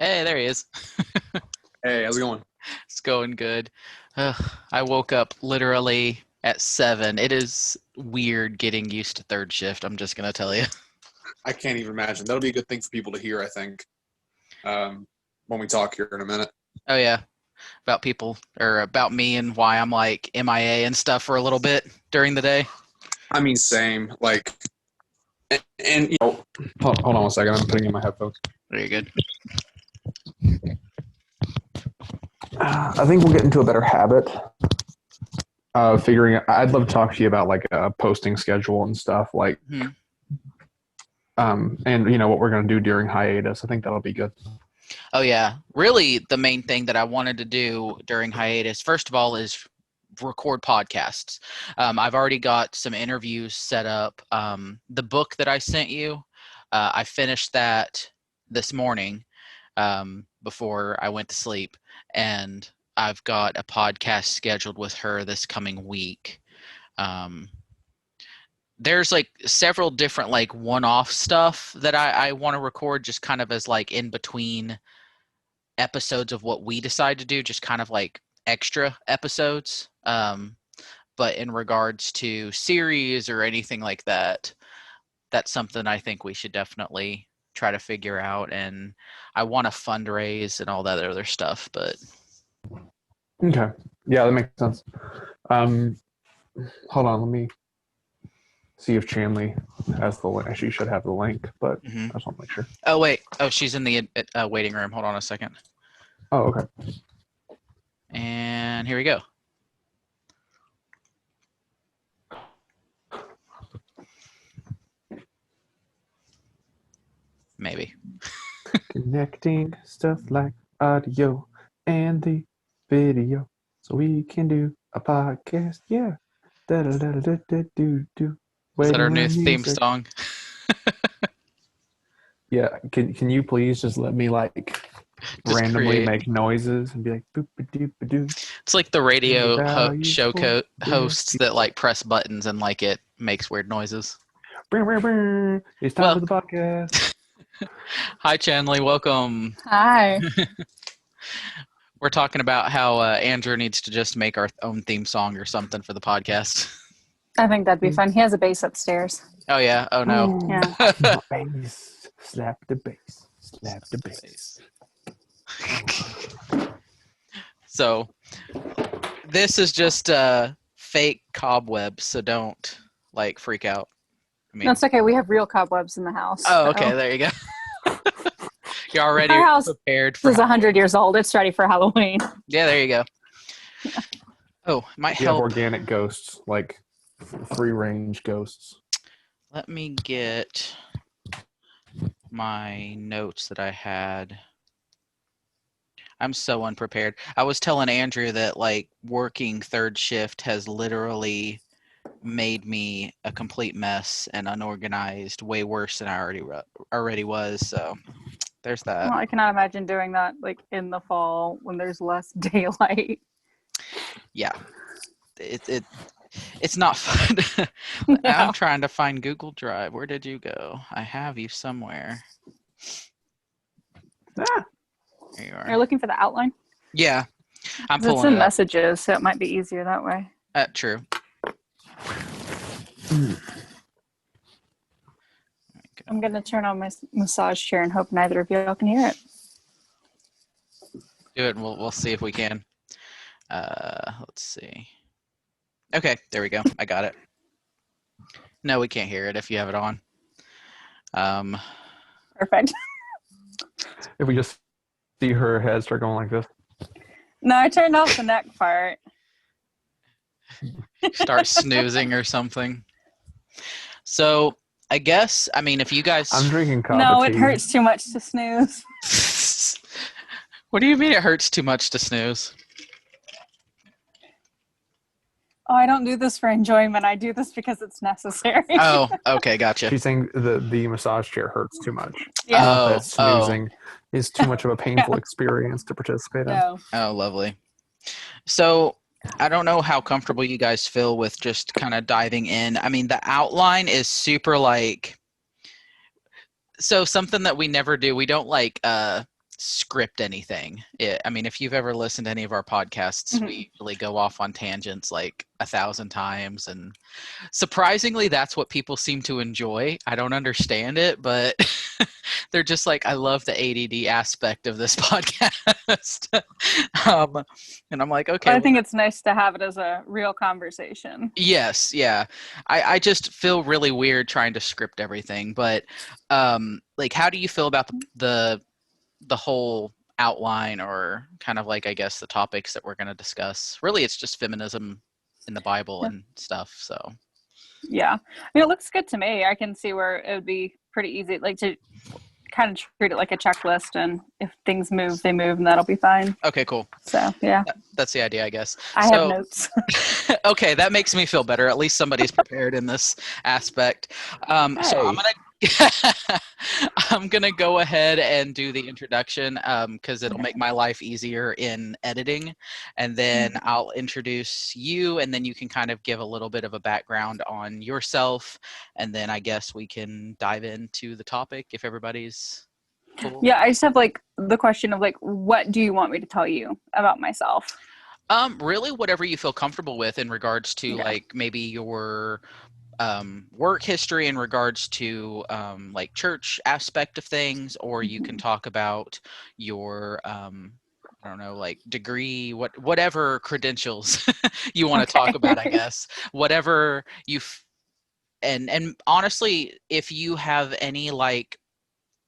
Hey, there he is. Hey, how's it going? It's going good. I woke up literally at 7. It is weird getting used to third shift, I'm just going to tell you. I can't even imagine. That'll be a good thing for people to hear, I think, when we talk here in a minute. Oh, yeah. About people, or about me and why I'm like MIA and stuff for a little bit during the day. I mean, same. Like, and hold on one second. I'm putting in my headphones. Very good. I think we'll get into a better habit of figuring out. I'd love to talk to you about like a posting schedule and stuff, like, and what we're going to do during hiatus. I think that'll be good. Oh, yeah. Really, the main thing that I wanted to do during hiatus, first of all, is record podcasts. I've already got some interviews set up. The book that I sent you, I finished that this morning before I went to sleep, and I've got a podcast scheduled with her this coming week. There's like several different like one-off stuff that I want to record just kind of as like in between episodes of what we decide to do, just kind of like extra episodes. But in regards to series or anything like that, that's something I think we should definitely try to figure out. And I want to fundraise and all that other stuff, but. Okay. Yeah, that makes sense. Hold on. Let me see if Chanley has the link. She should have the link, but I just want to make sure. Oh, wait. Oh, she's in the waiting room. Hold on a second. Oh, okay. And here we go. Maybe. Connecting stuff like audio and the video so we can do a podcast. Yeah. Da-da-da-da-da-do-do. Is that our new theme song? Yeah. Can you please just let me like Just randomly make noises and be like boop a doop a doo. It's like the radio hosts that like press buttons and like it makes weird noises. It's time for the podcast. Hi, Chanley. Welcome. Hi. We're talking about how Andrew needs to just make our own theme song or something for the podcast. I think that'd be fun. He has a bass upstairs. Oh, yeah. Oh, no. Yeah. Bass. Slap the bass. Slap the bass. So this is just fake cobwebs, so don't like freak out. I mean, no, it's okay. We have real cobwebs in the house. Oh, okay. There you go. You're already Our house prepared for. This is 100 years old. It's ready for Halloween. Yeah, there you go. Yeah. Oh, it might help. You have organic ghosts, like free range ghosts. Let me get my notes that I had. I'm so unprepared. I was telling Andrew that like working third shift has literally made me a complete mess and unorganized, way worse than I already was. So there's that. Well, I cannot imagine doing that like in the fall when there's less daylight. Yeah, it's not fun. No. I'm trying to find Google Drive. Where did you go? I have you somewhere. Ah. There you are. You're looking for the outline? Yeah. I'm pulling it's in messages, so it might be easier that way. True. I'm going to turn on my massage chair and hope neither of y'all can hear it. Do it and we'll see if we can. Let's see. Okay, there we go. I got it. No, we can't hear it if you have it on. Perfect. If we just see her head start going like this. No, I turned off the neck part. Start snoozing or something. So I guess, I mean, if you guys... I'm drinking coffee. No, it hurts too much to snooze. What do you mean it hurts too much to snooze? Oh, I don't do this for enjoyment. I do this because it's necessary. Oh, okay, gotcha. She's saying the massage chair hurts too much. Yeah. That snoozing is too much of a painful experience to participate in. No. Oh, lovely. So I don't know how comfortable you guys feel with just kind of diving in. I mean, the outline is super like... So something that we never do, we don't like script anything. I mean, if you've ever listened to any of our podcasts, we usually go off on tangents like 1,000 times, and surprisingly, that's what people seem to enjoy. I don't understand it, but they're just like, I love the ADD aspect of this podcast. And I'm like, okay. I think it's nice to have it as a real conversation. Yes, yeah. I just feel really weird trying to script everything, but like, how do you feel about the whole outline, or kind of like, I guess, the topics that we're going to discuss? Really, it's just feminism in the Bible and stuff. So Yeah, I mean, it looks good to me. I can see where it would be pretty easy, like, to kind of treat it like a checklist, and if things move, they move, and that'll be fine. okay, cool. So yeah, That's the idea, I guess. I have notes. Okay, that makes me feel better. At least somebody's prepared in this aspect. So I'm gonna go ahead and do the introduction, because it'll make my life easier in editing, and then I'll introduce you, and then you can kind of give a little bit of a background on yourself, and then I guess we can dive into the topic if everybody's cool. Yeah, I just have like the question of like, what do you want me to tell you about myself? Really, whatever you feel comfortable with in regards to like maybe your work history, in regards to like church aspect of things, or you can talk about your I don't know, like degree, whatever credentials you want to talk about, I guess. Whatever and honestly, if you have any like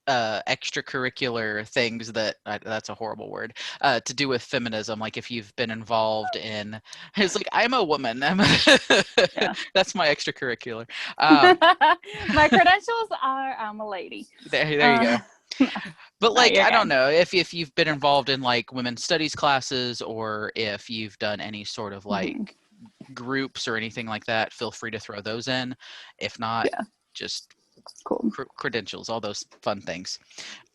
extracurricular things that's a horrible word, to do with feminism, like if you've been involved in, it's like, I'm a woman, that's my extracurricular. My credentials are I'm a lady. There you go. But like, I don't know if you've been involved in like women's studies classes, or if you've done any sort of like groups or anything like that, feel free to throw those in. If not, just cool. Credentials, all those fun things.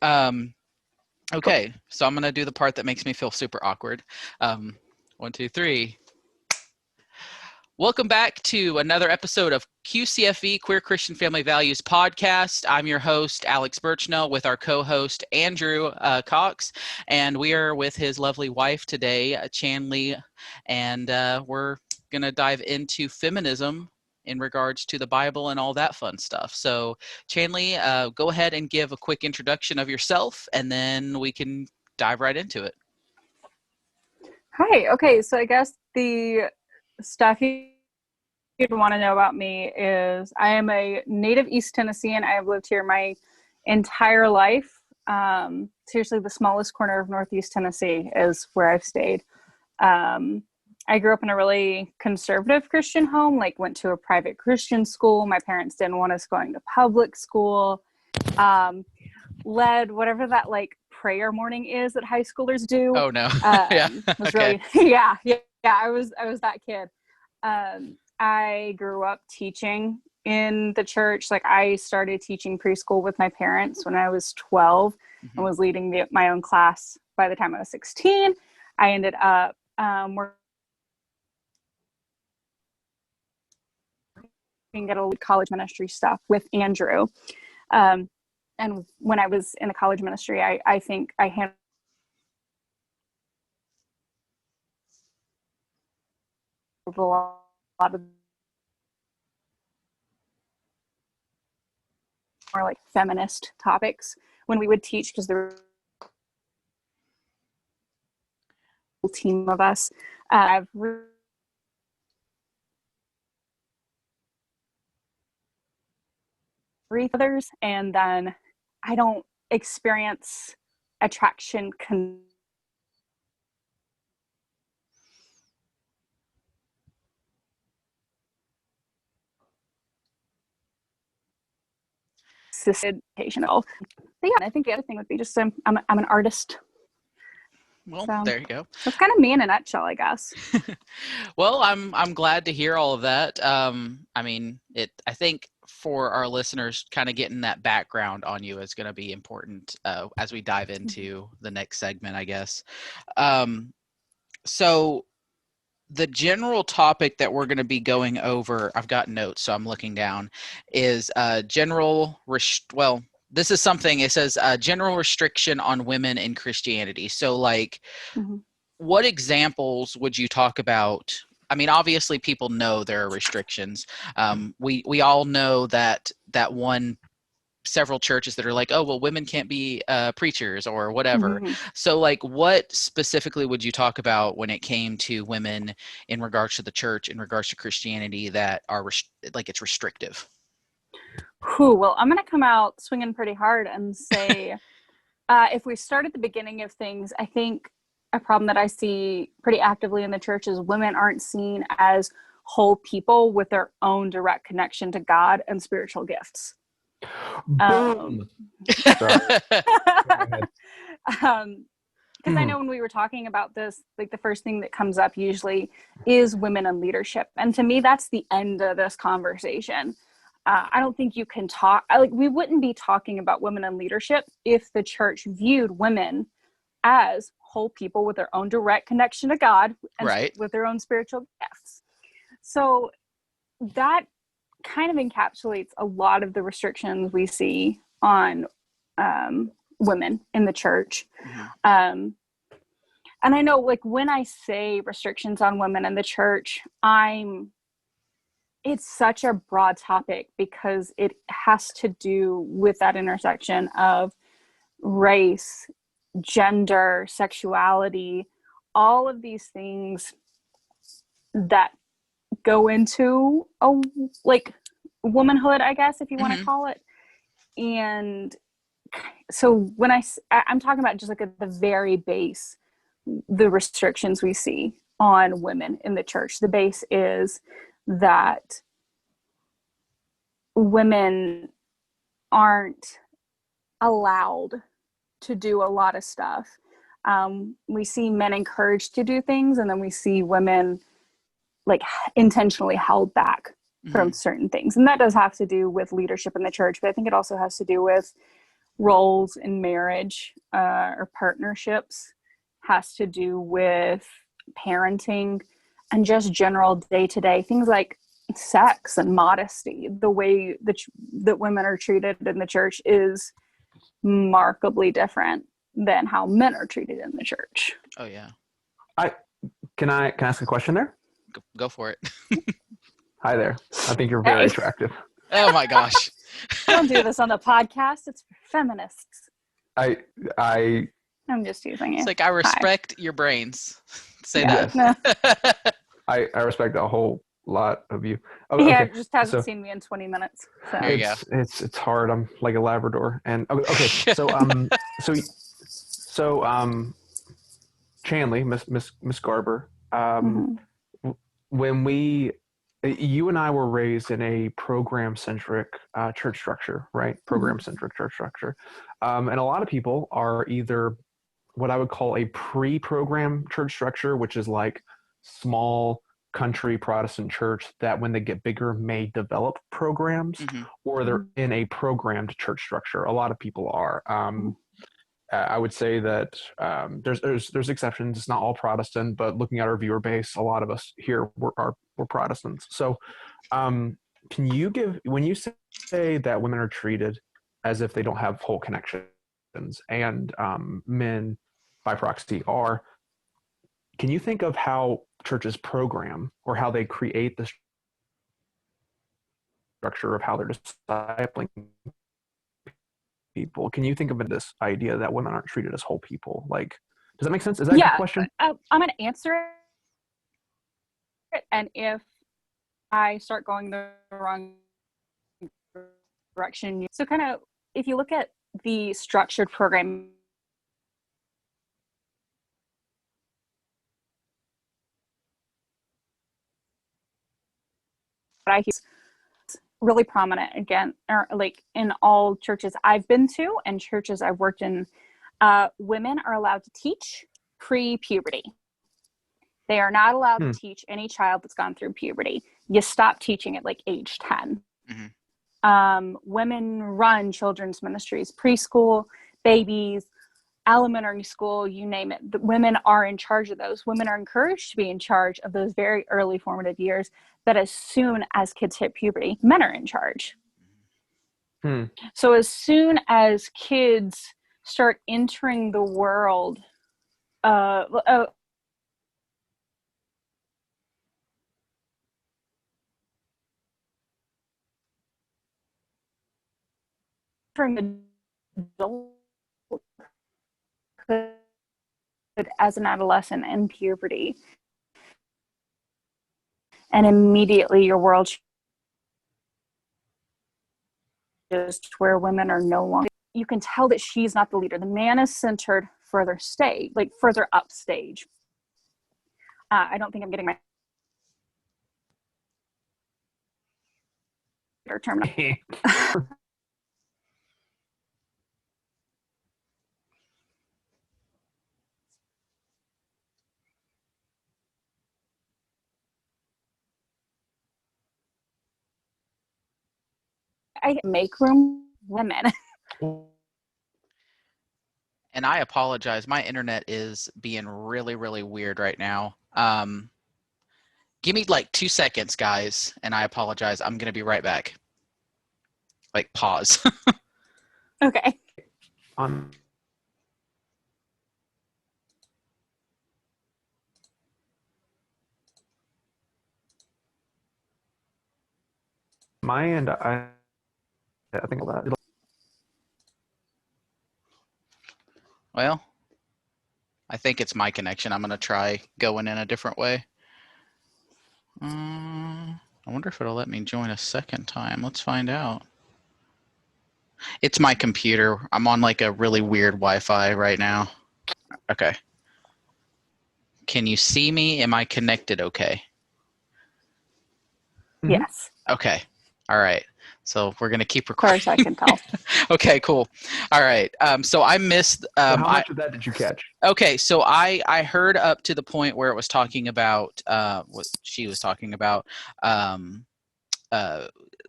Okay, so I'm gonna do the part that makes me feel super awkward. 1, 2, 3. Welcome back to another episode of QCFV, Queer Christian Family Values Podcast. I'm your host, Alex Birchnell, with our co-host, Andrew Cox, and we are with his lovely wife today, Chanley, and we're going to dive into feminism in regards to the Bible and all that fun stuff. So, Chanley, go ahead and give a quick introduction of yourself, and then we can dive right into it. Hi. Okay, so I guess the stuff you'd want to know about me is I am a native East Tennessean. I have lived here my entire life. Seriously, the smallest corner of Northeast Tennessee is where I've stayed. I grew up in a really conservative Christian home, like went to a private Christian school. My parents didn't want us going to public school. Led whatever that like prayer morning is that high schoolers do. Oh no. Was okay. Really, yeah. I was that kid. I grew up teaching in the church. Like I started teaching preschool with my parents when I was 12 and was leading my own class by the time I was 16. I ended up working at a college ministry stuff with Andrew. And when I was in the college ministry, I think I handled a lot of more like feminist topics when we would teach, because there was a team of us. I've three others, and then I don't experience attraction educational. But yeah, I think the other thing would be just I'm an artist. Well, so, there you go. That's kind of me in a nutshell, I guess. Well, I'm glad to hear all of that. I mean, I think for our listeners, kind of getting that background on you is going to be important as we dive into the next segment, I guess. So the general topic that we're going to be going over, I've got notes, so I'm looking down, is this is something, it says general restriction on women in Christianity. So like, Mm-hmm. what examples would you talk about? I mean, obviously people know there are restrictions. We all know that several churches that are like, oh, well, women can't be preachers or whatever. Mm-hmm. So like, what specifically would you talk about when it came to women in regards to the church, in regards to Christianity, that are like it's restrictive? Well, I'm going to come out swinging pretty hard and say, if we start at the beginning of things, I think a problem that I see pretty actively in the church is women aren't seen as whole people with their own direct connection to God and spiritual gifts. Boom. Sorry. Go ahead. Because I know when we were talking about this, like the first thing that comes up usually is women in leadership. And to me, that's the end of this conversation. I don't think you can talk, we wouldn't be talking about women in leadership if the church viewed women as whole people with their own direct connection to God and Right. with their own spiritual gifts. So that kind of encapsulates a lot of the restrictions we see on women in the church. Mm-hmm. And I know, like, when I say restrictions on women in the church, it's such a broad topic because it has to do with that intersection of race, gender, sexuality, all of these things that go into womanhood, I guess, if you want to call it. And so when I'm talking about just like at the very base, the restrictions we see on women in the church, the base is that women aren't allowed to do a lot of stuff. We see men encouraged to do things, and then we see women like intentionally held back from certain things. And that does have to do with leadership in the church, but I think it also has to do with roles in marriage or partnerships, has to do with parenting, and just general day-to-day things like sex and modesty. The way that women are treated in the church is markedly different than how men are treated in the church. Oh yeah. Can I ask a question there? Go for it. Hi there. I think you're very attractive. Oh my gosh. Don't do this on the podcast. It's for feminists. I'm just using it. It's like, I respect your brains. Say Yes. that. I respect a whole lot of you. Okay. Just hasn't seen me in 20 minutes. So. There you go. It's hard. I'm like a Labrador. And okay, so Chanley, Miss Garber, when you and I were raised in a program-centric church structure, right? Program-centric church structure. And a lot of people are either what I would call a pre-program church structure, which is like small country Protestant church that when they get bigger may develop programs, or they're in a programmed church structure. A lot of people are. I would say that there's exceptions. It's not all Protestant, but looking at our viewer base, a lot of us here we're Protestants. So can you when you say that women are treated as if they don't have whole connections, and men by proxy are, can you think of how churches program or how they create the structure of how they're discipling people? Can you think of this idea that women aren't treated as whole people? Like, does that make sense? Is that a good question? I'm going to answer it. And if I start going the wrong direction, so kind of, if you look at the structured program, I hear really prominent again, or like in all churches I've been to and churches I've worked in, women are allowed to teach pre-puberty. They are not allowed to teach any child that's gone through puberty. You stop teaching at like age 10. Women run children's ministries, preschool, babies, elementary school, you name it. The women are in charge of those. Women are encouraged to be in charge of those very early formative years, but as soon as kids hit puberty, men are in charge. Hmm. So as soon as kids start entering the world, entering adulthood as an adolescent and puberty, and immediately your world just where women are no longer, you can tell that she's not the leader. The man is centered further stage, like further up stage. I don't think I'm getting my term. I make room women. And I apologize. My internet is being really, really weird right now. Give me like 2 seconds, guys, and I apologize. I'm going to be right back. Like, pause. Okay. On my end, I think that Well, I think it's my connection. I'm going to try going in a different way. I wonder if it'll let me join a second time. Let's find out. It's my computer. I'm on like a really weird Wi-Fi right now. Okay. Can you see me? Am I connected okay? Yes. Okay. All right. So we're going to keep As far recording. as I can tell. Okay, cool. All right. So I missed. So how much of that did you catch? Okay, so I heard up to the point where it was talking about what she was talking about. Um,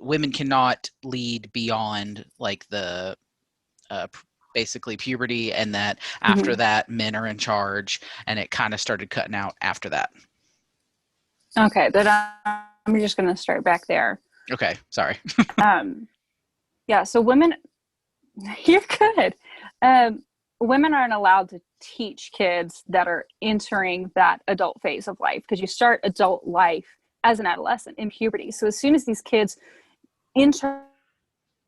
Women cannot lead beyond like the basically puberty, and that after that men are in charge, and it kind of started cutting out after that. Okay, then I'm just going to start back there. Okay, sorry. Yeah, so women, you're good. Women aren't allowed to teach kids that are entering that adult phase of life, because you start adult life as an adolescent in puberty. So as soon as these kids enter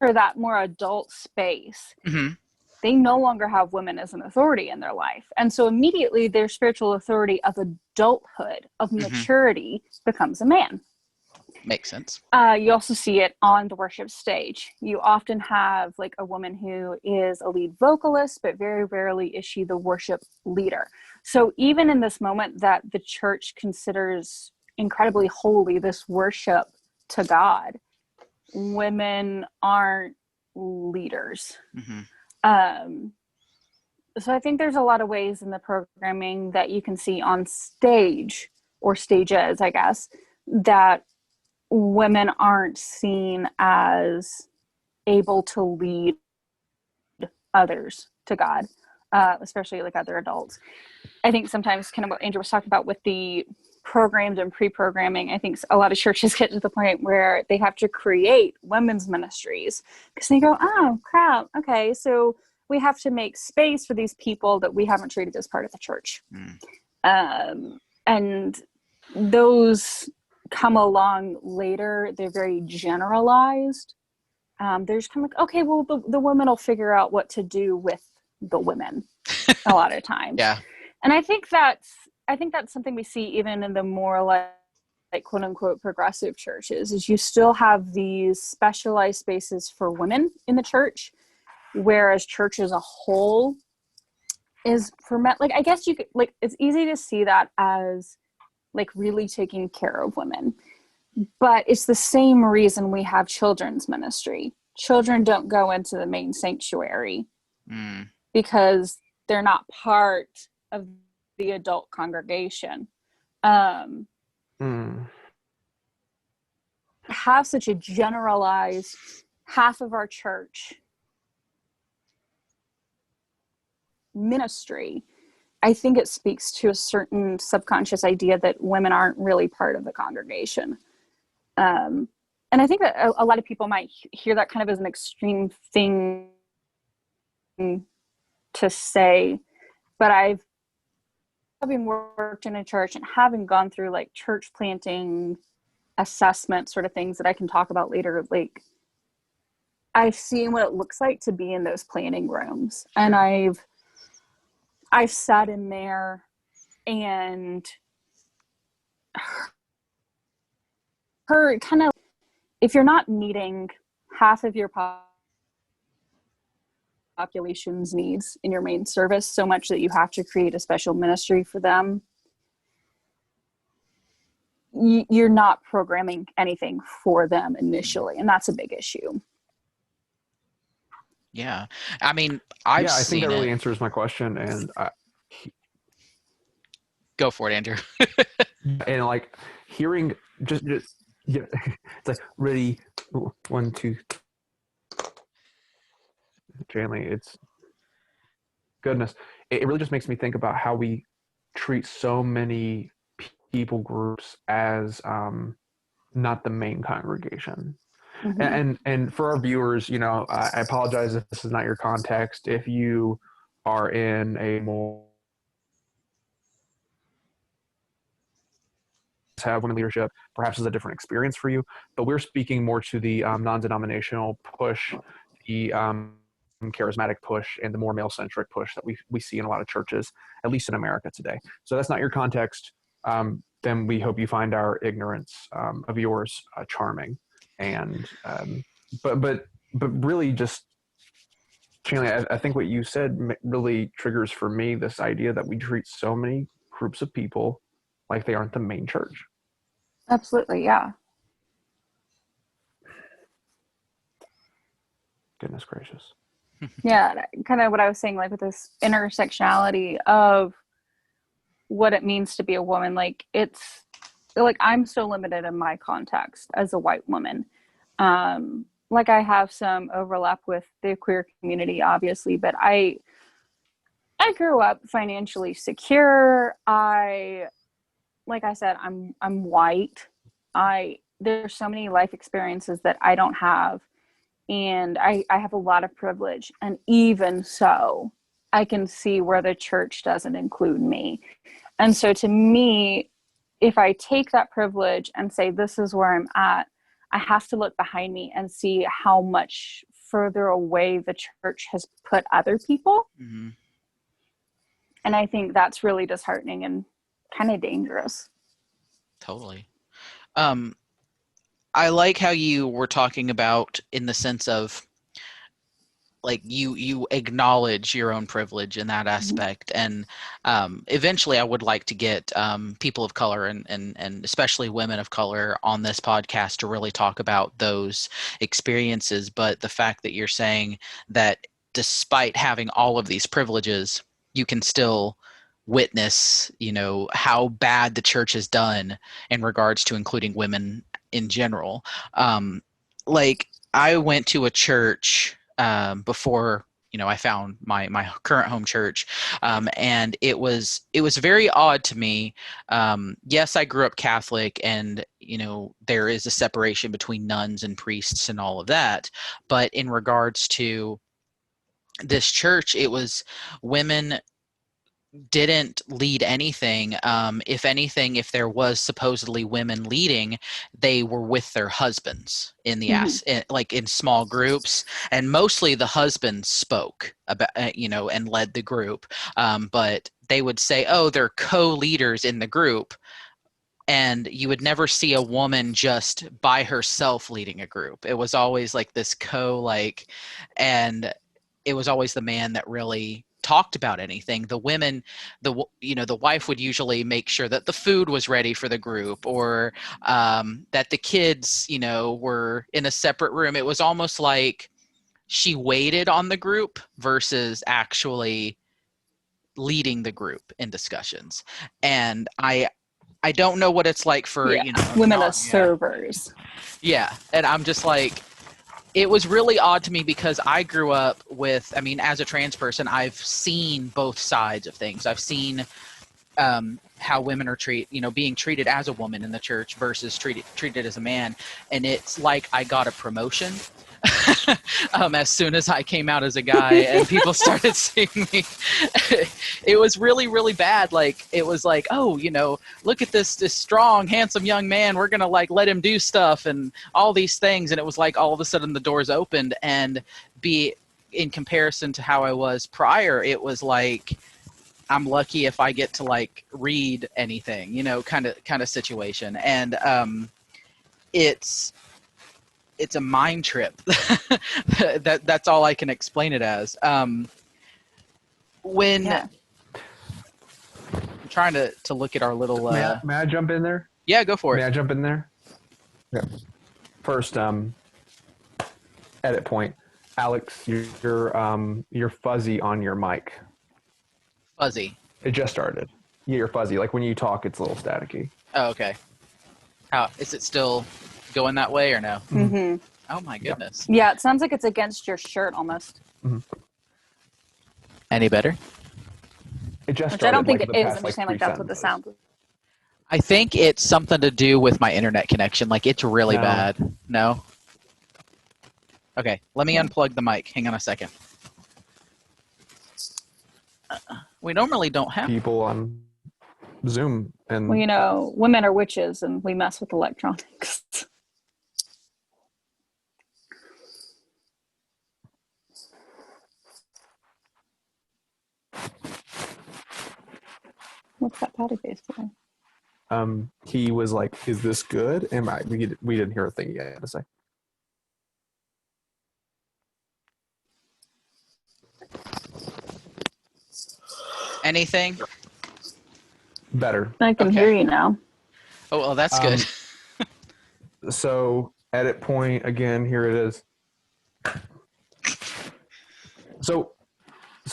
that more adult space, they no longer have women as an authority in their life. And so immediately their spiritual authority of adulthood, of maturity, becomes a man. Makes sense. You also see it on the worship stage. You often have like a woman who is a lead vocalist, but very rarely is she the worship leader. So even in this moment that the church considers incredibly holy, this worship to God, women aren't leaders. So I think there's a lot of ways in the programming that you can see on stage, or stages, I guess, that women aren't seen as able to lead others to God, especially like other adults. I think sometimes kind of what Andrew was talking about with the programmed and pre-programming, I think a lot of churches get to the point where they have to create women's ministries because they go, oh crap, okay, so we have to make space for these people that we haven't treated as part of the church. And those come along later. They're very generalized. They're just kind of like, okay, well, the women will figure out what to do with the women a lot of times. Yeah. And I think that's something we see even in the more like quote unquote progressive churches, is you still have these specialized spaces for women in the church, whereas church as a whole is for men. Like, I guess you could, like, it's easy to see that as like really taking care of women, but it's the same reason we have children's ministry. Children don't go into the main sanctuary because they're not part of the adult congregation. Have such a generalized half of our church ministry. I think it speaks to a certain subconscious idea that women aren't really part of the congregation. and I think that a lot of people might hear that kind of as an extreme thing to say, but having worked in a church and having gone through like church planting assessment sort of things that I can talk about later, like I've seen what it looks like to be in those planning rooms. And I've sat in there and heard kind of, if you're not meeting half of your population's needs in your main service so much that you have to create a special ministry for them, you're not programming anything for them initially. And that's a big issue. Yeah. I mean, I think that really answers my question. And go for it, Andrew. And like hearing just yeah, it's like ready, 1, 2. Janley, it's goodness. It really just makes me think about how we treat so many people groups as not the main congregation. Mm-hmm. And for our viewers, you know, I apologize if this is not your context. If you are in a more have women leadership, perhaps is a different experience for you. But we're speaking more to the non-denominational push, the charismatic push, and the more male-centric push that we see in a lot of churches, at least in America today. So that's not your context. Then we hope you find our ignorance of yours charming. And but really just Chanley, I think what you said really triggers for me this idea that we treat so many groups of people like they aren't the main church. Absolutely, yeah. Goodness gracious. Yeah, kind of what I was saying, like with this intersectionality of what it means to be a woman. Like it's like I'm so limited in my context as a white woman. Like I have some overlap with the queer community, obviously, but I grew up financially secure. Like I said, I'm white. There's so many life experiences that I don't have. And I have a lot of privilege. And even so, I can see where the church doesn't include me. And so to me, if I take that privilege and say, this is where I'm at, I have to look behind me and see how much further away the church has put other people. Mm-hmm. And I think that's really disheartening and kind of dangerous. Totally. I like how you were talking about in the sense of like you acknowledge your own privilege in that aspect. Mm-hmm. And eventually I would like to get people of color and especially women of color on this podcast to really talk about those experiences. But the fact that you're saying that despite having all of these privileges, you can still witness, you know, how bad the church has done in regards to including women in general. Like I went to a church before, you know, I found my current home church. And it was very odd to me. Yes, I grew up Catholic and, you know, there is a separation between nuns and priests and all of that. But in regards to this church, it was women didn't lead anything. If anything, if there was supposedly women leading, they were with their husbands in the like in small groups, and mostly the husbands spoke about, you know, and led the group. But they would say, "Oh, they're co-leaders in the group." And you would never see a woman just by herself leading a group. It was always like this and it was always the man that really talked about anything. The women, the wife would usually make sure that the food was ready for the group, or that the kids, you know, were in a separate room. It was almost like she waited on the group versus actually leading the group in discussions. And I don't know what it's like for, you know, women as servers. Yeah. And I'm just like, it was really odd to me because I grew up with, I mean, as a trans person, I've seen both sides of things. I've seen how women are being treated as a woman in the church versus treated as a man. And it's like I got a promotion as soon as I came out as a guy and people started seeing me. It was really, really bad. Like, it was like, oh, look at this strong, handsome young man. We're going to like let him do stuff and all these things. And it was like all of a sudden the doors opened, and in comparison to how I was prior, it was like, I'm lucky if I get to like read anything, kind of situation. And it's a mind trip. That's all I can explain it as. When Yeah. I'm trying to look at our little. May I jump in there? Yeah, go for it. May I jump in there? Yeah. First, edit point. Alex, you're fuzzy on your mic. Fuzzy. It just started. Yeah, you're fuzzy. Like when you talk, it's a little staticky. Oh, okay. How is it still going that way or no? Mm-hmm. Oh my goodness. Yeah, it sounds like it's against your shirt almost. Mm-hmm. Any better? It just Which started. I don't think like, it the is. past, I'm just saying like that's what the sound was. I think it's something to do with my internet connection. Like, it's really No. bad. No? Okay, let me unplug the mic. Hang on a second. We normally don't have people on Zoom and Well, women are witches and we mess with electronics. What's that patty face for? he was like, "Is this good?" And we didn't hear a thing he had to say. anything. Better. I can hear you now. Oh, well, that's good. So edit point again. Here it is. So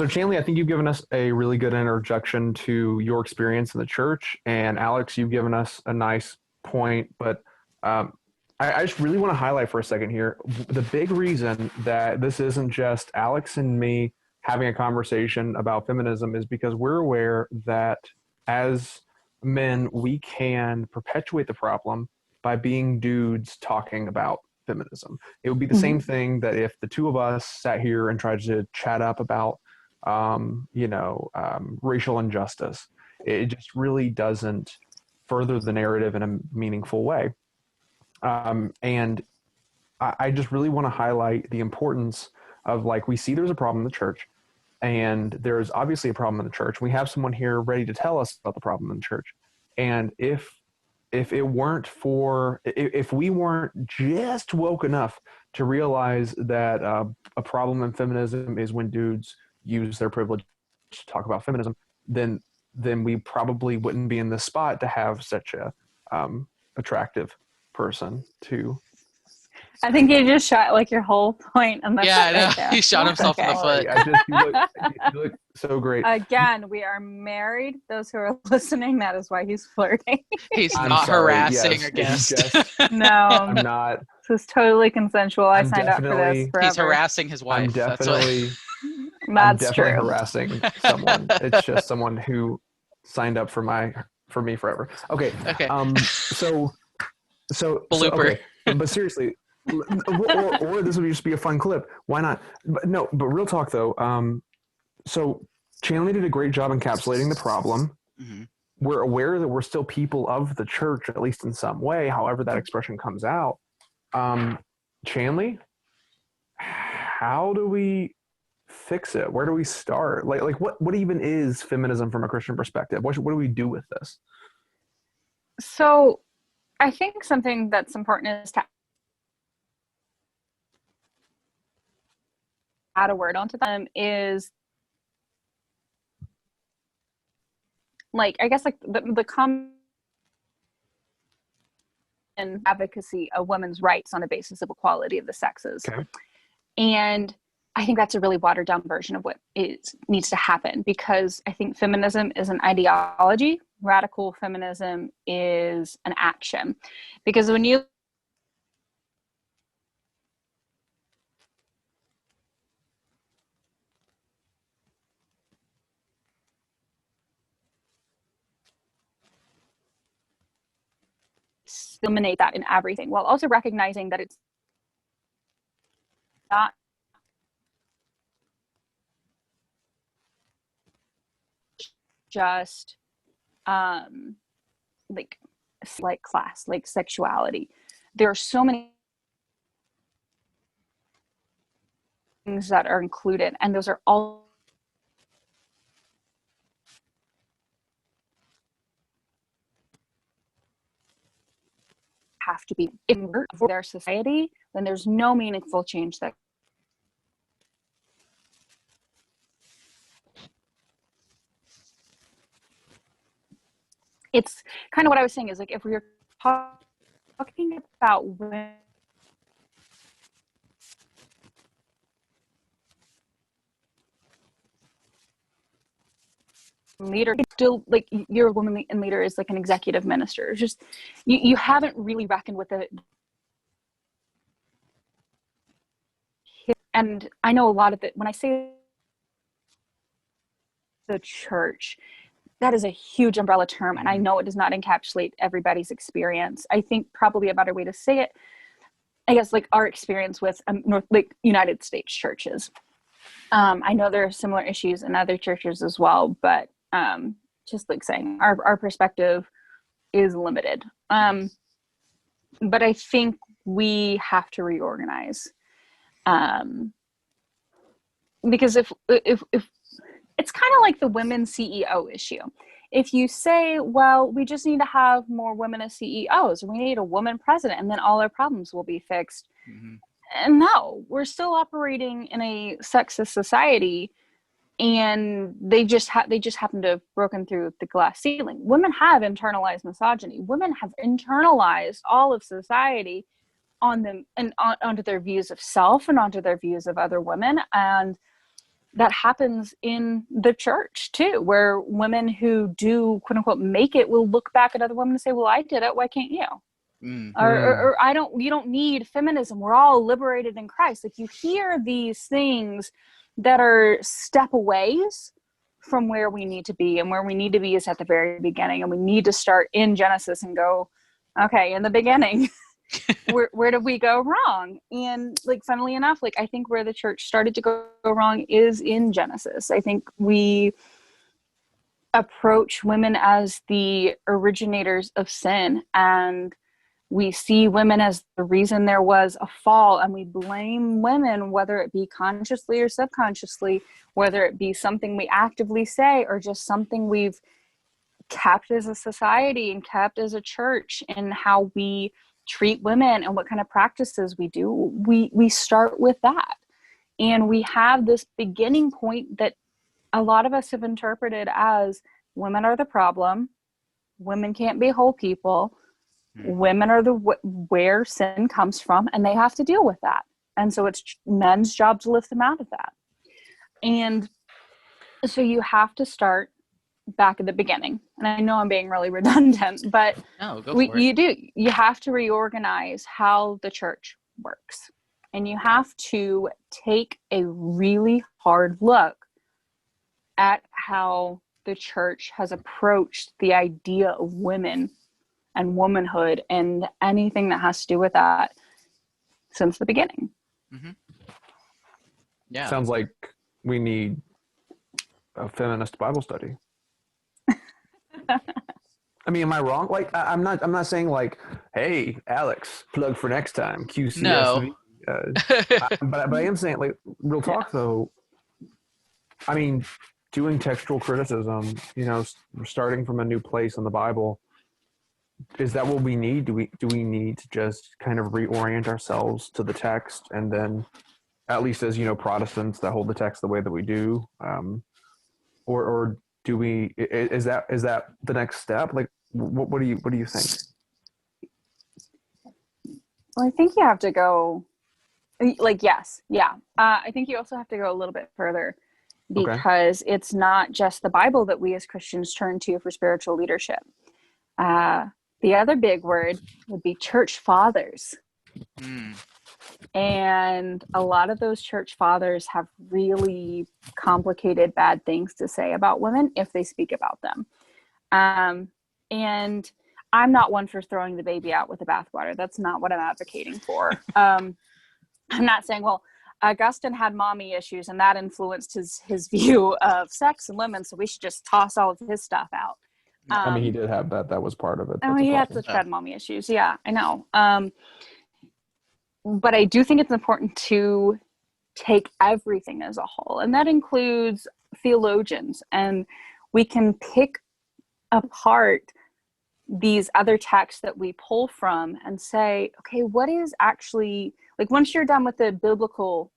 Chanley, I think you've given us a really good interjection to your experience in the church, and Alex, you've given us a nice point. But I just really want to highlight for a second here the big reason that this isn't just Alex and me having a conversation about feminism is because we're aware that as men, we can perpetuate the problem by being dudes talking about feminism. It would be the same thing that if the two of us sat here and tried to chat up about racial injustice. It just really doesn't further the narrative in a meaningful way. And I just really want to highlight the importance of, like, we see there's a problem in the church, and there's obviously a problem in the church. We have someone here ready to tell us about the problem in the church. And if we weren't just woke enough to realize that a problem in feminism is when dudes use their privilege to talk about feminism, then we probably wouldn't be in this spot to have such a attractive person to. I think you just shot like your whole point on the Yeah, I know. right there. He shot himself in the foot. You look so great. Again, we are married. Those who are listening, that is why he's flirting. He's I'm not sorry, harassing yes, a it's guest. just- No, I'm not. this is totally consensual. I I'm signed up for this forever. He's harassing his wife. I'm definitely That's true. harassing someone. It's just someone who signed up for me forever. Okay. Okay. So Blooper. okay. But seriously, or this would just be a fun clip. Why not? But real talk though. So Chanley did a great job encapsulating the problem. Mm-hmm. We're aware that we're still people of the church, at least in some way, however that expression comes out. Chanley, how do we fix it? Where do we start? Like what even is feminism from a Christian perspective? What do we do with this? So I think something that's important is to add a word onto them is like, I guess, like the common advocacy of women's rights on a basis of equality of the sexes. Okay. And I think that's a really watered down version of what needs to happen, because I think feminism is an ideology. Radical feminism is an action. Because when you eliminate that in everything, while also recognizing that it's not just like class, like sexuality. There are so many things that are included, and those are all have to be in their society. Then there's no meaningful change that it's kind of what I was saying is like, if we're talking about women leader, it's still like you're a woman in leader is like an executive minister. It's just you haven't really reckoned with it. And I know a lot of it when I say the church, that is a huge umbrella term, and I know it does not encapsulate everybody's experience. I think probably a better way to say it, I guess, like our experience with United States churches. I know there are similar issues in other churches as well, but just like saying our perspective is limited. But I think we have to reorganize, because if it's kind of like the women CEO issue. If you say, well, we just need to have more women as CEOs, we need a woman president, and then all our problems will be fixed. Mm-hmm. And no, we're still operating in a sexist society, and they just happen to have broken through the glass ceiling. Women have internalized misogyny. Women have internalized all of society on them and onto their views of self and onto their views of other women. And that happens in the church too, where women who do quote unquote make it will look back at other women and say, well, I did it, why can't you? Or you don't need feminism, we're all liberated in Christ. Like, you hear these things that are step aways from where we need to be, and where we need to be is at the very beginning, and we need to start in Genesis and go, okay, in the beginning, where did we go wrong? And like, funnily enough, like, I think where the church started to go wrong is in Genesis. I think we approach women as the originators of sin, and we see women as the reason there was a fall, and we blame women, whether it be consciously or subconsciously, whether it be something we actively say or just something we've kept as a society and kept as a church, in how we treat women and what kind of practices we do. We start with that, and we have this beginning point that a lot of us have interpreted as women are the problem, women can't be whole people, women are the where sin comes from, and they have to deal with that. And so it's men's job to lift them out of that. And so you have to start back at the beginning. And I know I'm being really redundant, but no, go for it. You have to reorganize how the church works. And you have to take a really hard look at how the church has approached the idea of women and womanhood and anything that has to do with that since the beginning. Mm-hmm. Yeah. Sounds like we need a feminist Bible study. I mean, am I wrong? Like, I'm not saying like, hey, Alex, plug for next time, QCSV. No. But I am saying, like, real talk though. I mean, doing textual criticism, starting from a new place in the Bible, is that what we need? Do we need to just kind of reorient ourselves to the text, and then, at least as Protestants that hold the text the way that we do, or do we? Is that the next step? Like, what do you think? Well, I think you have to go. Like, yes, yeah. I think you also have to go a little bit further, because it's not just the Bible that we as Christians turn to for spiritual leadership. The other big word would be church fathers. And a lot of those church fathers have really complicated, bad things to say about women if they speak about them. And I'm not one for throwing the baby out with the bathwater. That's not what I'm advocating for. I'm not saying, well, Augustine had mommy issues and that influenced his view of sex and women, so we should just toss all of his stuff out. I mean, he did have that. That was part of it. Oh, That's a he had problem. such bad mommy issues. Yeah, I know. But I do think it's important to take everything as a whole, and that includes theologians. And we can pick apart these other texts that we pull from and say, okay, what is actually, like, once you're done with the biblical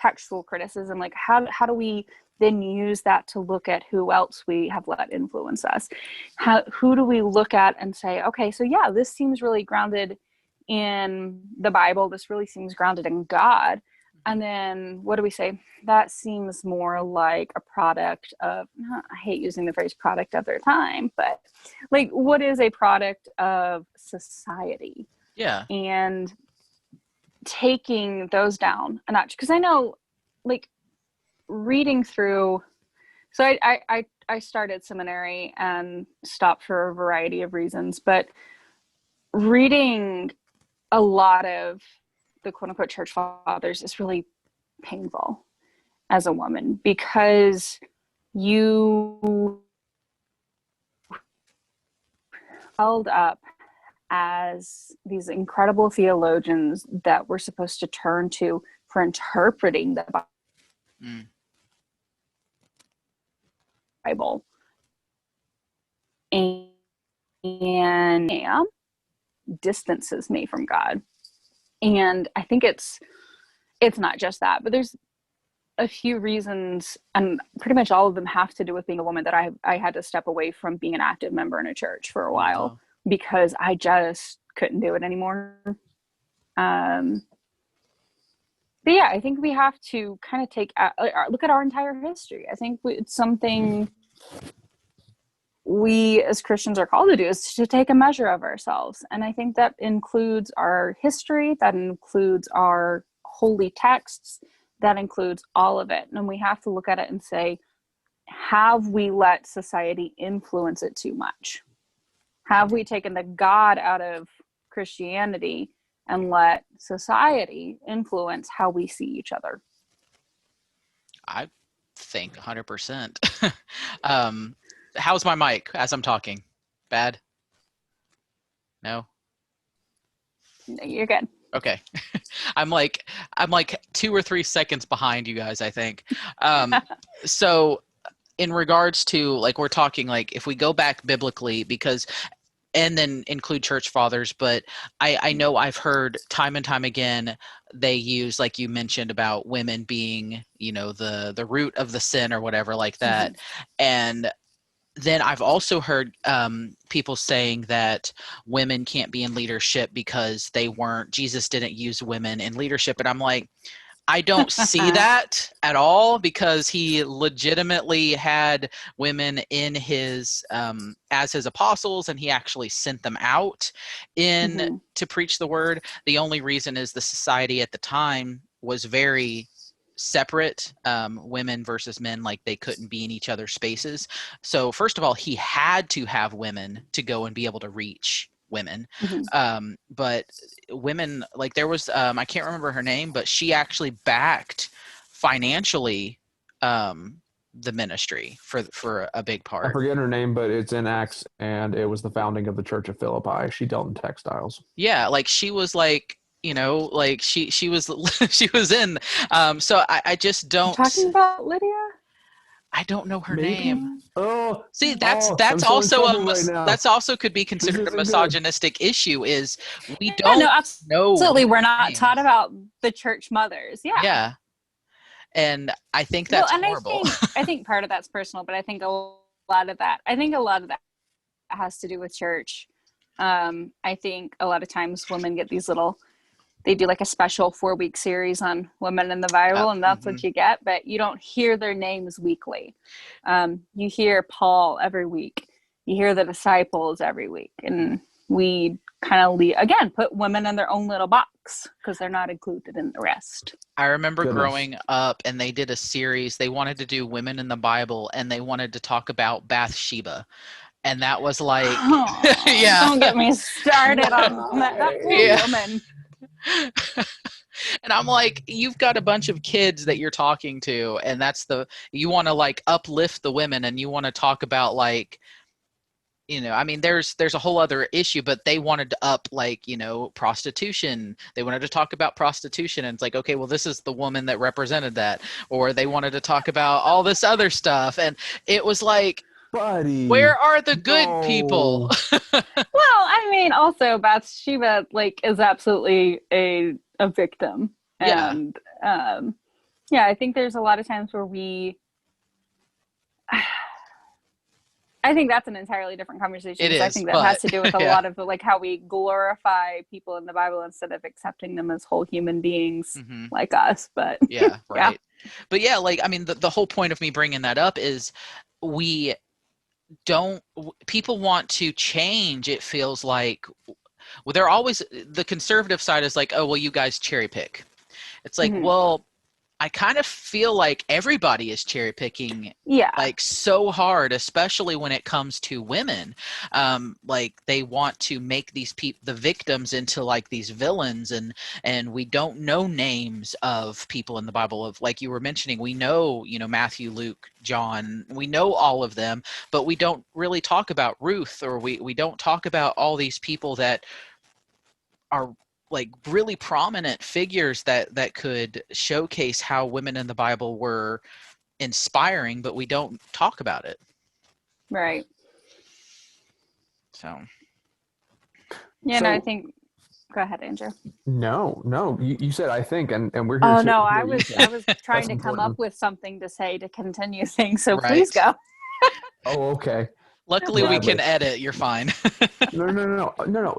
textual criticism, like how do we then use that to look at who else we have let influence us? Who do we look at and say, okay, so yeah, this seems really grounded in the Bible. This really seems grounded in God. And then what do we say? That seems more like a product of, I hate using the phrase product of their time, but like, what is a product of society? Yeah. And taking those down a notch. Because I know, like, reading through, so I started seminary and stopped for a variety of reasons, but reading a lot of the quote unquote church fathers is really painful as a woman, because you held up as these incredible theologians that we're supposed to turn to for interpreting the Bible. And distances me from God. And I think it's not just that, but there's a few reasons, and pretty much all of them have to do with being a woman, that I had to step away from being an active member in a church for a while because I just couldn't do it anymore. But yeah, I think we have to kind of look at our entire history. I think it's something we as Christians are called to do, is to take a measure of ourselves. And I think that includes our history, that includes our holy texts, that includes all of it. And we have to look at it and say, have we let society influence it too much? Have we taken the God out of Christianity and let society influence how we see each other? I think 100%. How's my mic as I'm talking? Bad? No? You're good. Okay. I'm like 2 or 3 seconds behind you guys, I think. So in regards to, like, we're talking, like, if we go back biblically, because, and then include church fathers, but I know I've heard time and time again, they use, like you mentioned, about women being, the root of the sin or whatever like that. And then I've also heard people saying that women can't be in leadership because Jesus didn't use women in leadership. And I'm like, I don't see that at all, because he legitimately had women in his as his apostles, and he actually sent them out to preach the word. The only reason is the society at the time was very separate, women versus men, like they couldn't be in each other's spaces. So first of all, he had to have women to go and be able to reach women. But women, like, there was I can't remember her name, but she actually backed financially the ministry for a big part. I forget her name, but it's in Acts, and it was the founding of the Church of Philippi. She dealt in textiles. Yeah, like she was like, like she was she was in. So I just don't. You're talking about Lydia? I don't know her name. Oh, see, that's I'm so also right now. that's also could be considered a misogynistic issue. Is we Yeah, don't no, know. absolutely, we're not names. taught about the church mothers. Yeah. Yeah. And I think that's horrible. I think part of that's personal, but I think a lot of that has to do with church. I think a lot of times women get these they do like a special 4-week series on women in the Bible, and that's what you get, but you don't hear their names weekly. You hear Paul every week. You hear the disciples every week. And we kind of, put women in their own little box because they're not included in the rest. I remember growing up, and they did a series. They wanted to do women in the Bible, and they wanted to talk about Bathsheba. and that was like, Oh, yeah, don't get me started on that poor Yeah. woman. And I'm like, you've got a bunch of kids that you're talking to, and you want to like uplift the women, and you want to talk about like, I mean, there's a whole other issue, but they wanted to up like, prostitution. They wanted to talk about prostitution, and it's like, okay, well, this is the woman that represented that. Or they wanted to talk about all this other stuff, and it was like, Buddy, where are the good no. people? Well, I mean, also Bathsheba is absolutely a victim, Yeah. and yeah, I think there's a lot of times where I think that's an entirely different conversation. It is, I think that has to do with a yeah. lot of how we glorify people in the Bible instead of accepting them as whole human beings like us. But yeah, right. Yeah. But yeah, like, I mean, the whole point of me bringing that up is people want to change. It feels like, well, they're always, the conservative side is like, oh, well, you guys cherry pick. It's like, well, I kind of feel like everybody is cherry picking, like so hard, especially when it comes to women. Like they want to make these the victims into like these villains, and we don't know names of people in the Bible. Of like you were mentioning, we know, Matthew, Luke, John, we know all of them, but we don't really talk about Ruth, or we don't talk about all these people that are like really prominent figures that could showcase how women in the Bible were inspiring, but we don't talk about it. Right. So. Yeah, no, I think. Go ahead, Andrew. No, you said I think, and we're here. Oh no, I was trying to come up with something to say to continue things. So please go. Oh, okay. Luckily, we can edit. You're fine. No.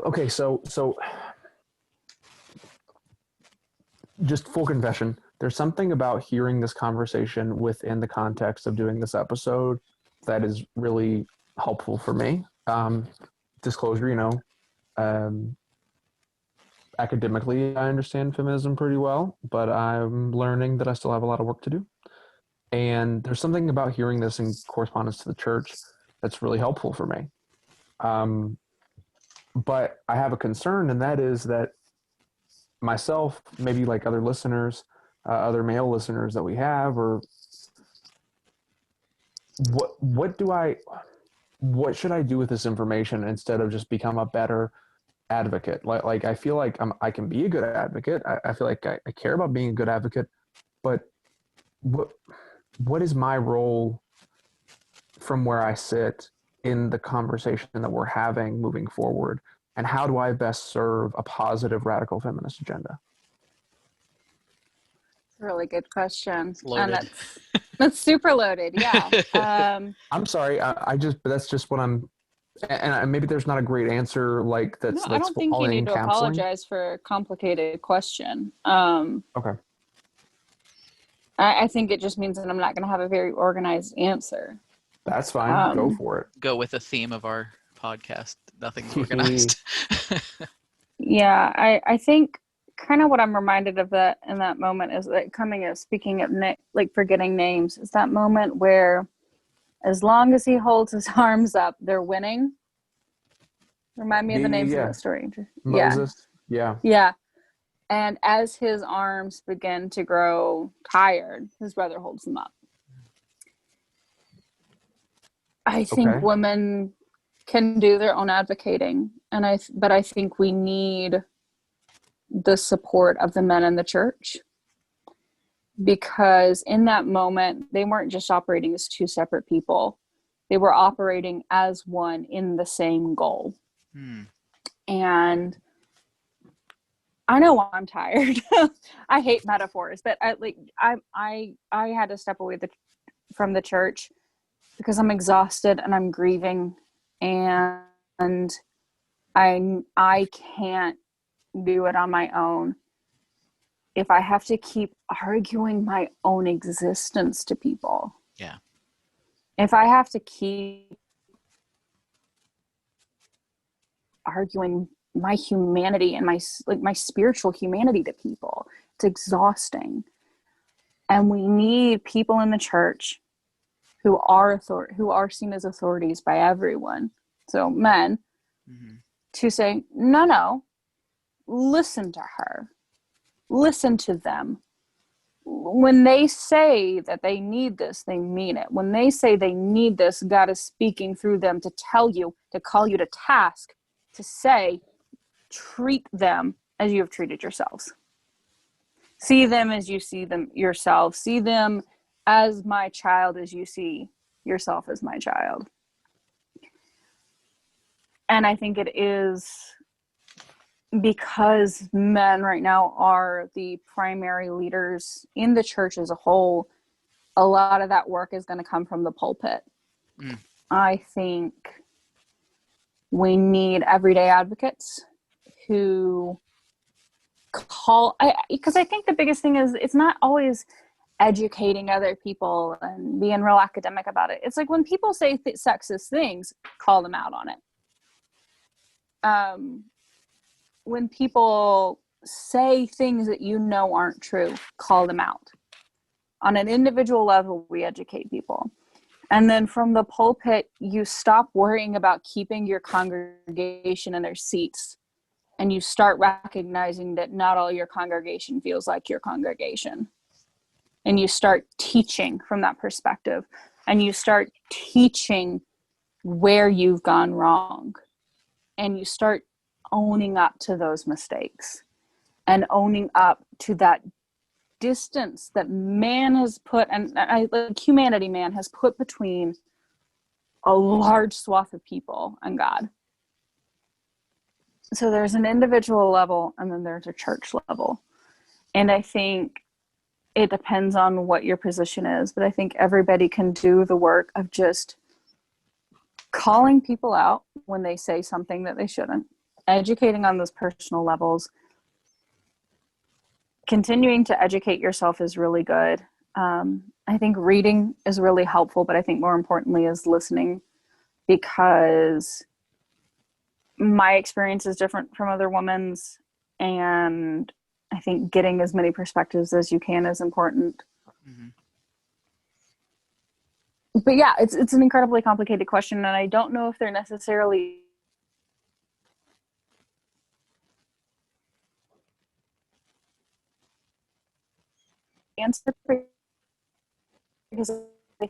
Okay, so just full confession. There's something about hearing this conversation within the context of doing this episode that is really helpful for me. Disclosure, academically, I understand feminism pretty well, but I'm learning that I still have a lot of work to do. And there's something about hearing this in correspondence to the church that's really helpful for me. But I have a concern, and that is that myself, maybe like other listeners, other male listeners that we have, or what should I do with this information instead of just become a better advocate? Like I feel like I can be a good advocate. I feel like I care about being a good advocate, but what is my role from where I sit in the conversation that we're having moving forward? And how do I best serve a positive radical feminist agenda? Really good question. Loaded. And that's super loaded. Yeah. I'm sorry. But that's just what I'm, and maybe there's not a great answer like that's. No, I don't think you need to apologize for a complicated question. Okay. I think it just means that I'm not going to have a very organized answer. That's fine. Go for it. Go with the theme of our podcast. Nothing's organized. Yeah, I think kind of what I'm reminded of that in that moment is that speaking of like forgetting names, is that moment where as long as he holds his arms up, they're winning. Remind me of the names of that story. Moses. Yeah. And as his arms begin to grow tired, his brother holds them up. I think women can do their own advocating, but I think we need the support of the men in the church, because in that moment they weren't just operating as two separate people, they were operating as one in the same goal. And I know I'm tired. I hate metaphors, but I had to step away from the church because I'm exhausted and I'm grieving, and I can't do it on my own. If I have to keep arguing my own existence to people, if I have to keep arguing my humanity and my spiritual humanity to people, it's exhausting. And we need people in the church who are seen as authorities by everyone, so men, Mm-hmm. to say, no, listen to her, listen to them. When they say that they need this, they mean it. When they say they need this, God is speaking through them to tell you, to call you to task, to say, treat them as you have treated yourselves. See them as you see them yourself. See them as my child as you see yourself as my child. And I think it is because men right now are the primary leaders in the church as a whole. A lot of that work is going to come from the pulpit. Mm. I think we need everyday advocates who call, because I think the biggest thing is it's not always educating other people and being real academic about it. It's like when people say sexist things, call them out on it. When people say things that you know aren't true, call them out. On an individual level, we educate people. And then from the pulpit, you stop worrying about keeping your congregation in their seats, and you start recognizing that not all your congregation feels like your congregation. And you start teaching from that perspective, and you start teaching where you've gone wrong, and you start owning up to those mistakes and owning up to that distance that man has put, and like humanity, man has put between a large swath of people and God. So there's an individual level, and then there's a church level. And I think it depends on what your position is, but I think everybody can do the work of just calling people out when they say something that they shouldn't, educating on those personal levels. Continuing to educate yourself is really good. I think reading is really helpful, but I think more importantly is listening, because my experience is different from other women's, and I think getting as many perspectives as you can is important. Mm-hmm. But yeah, it's an incredibly complicated question, and I don't know if they're necessarily answered, because I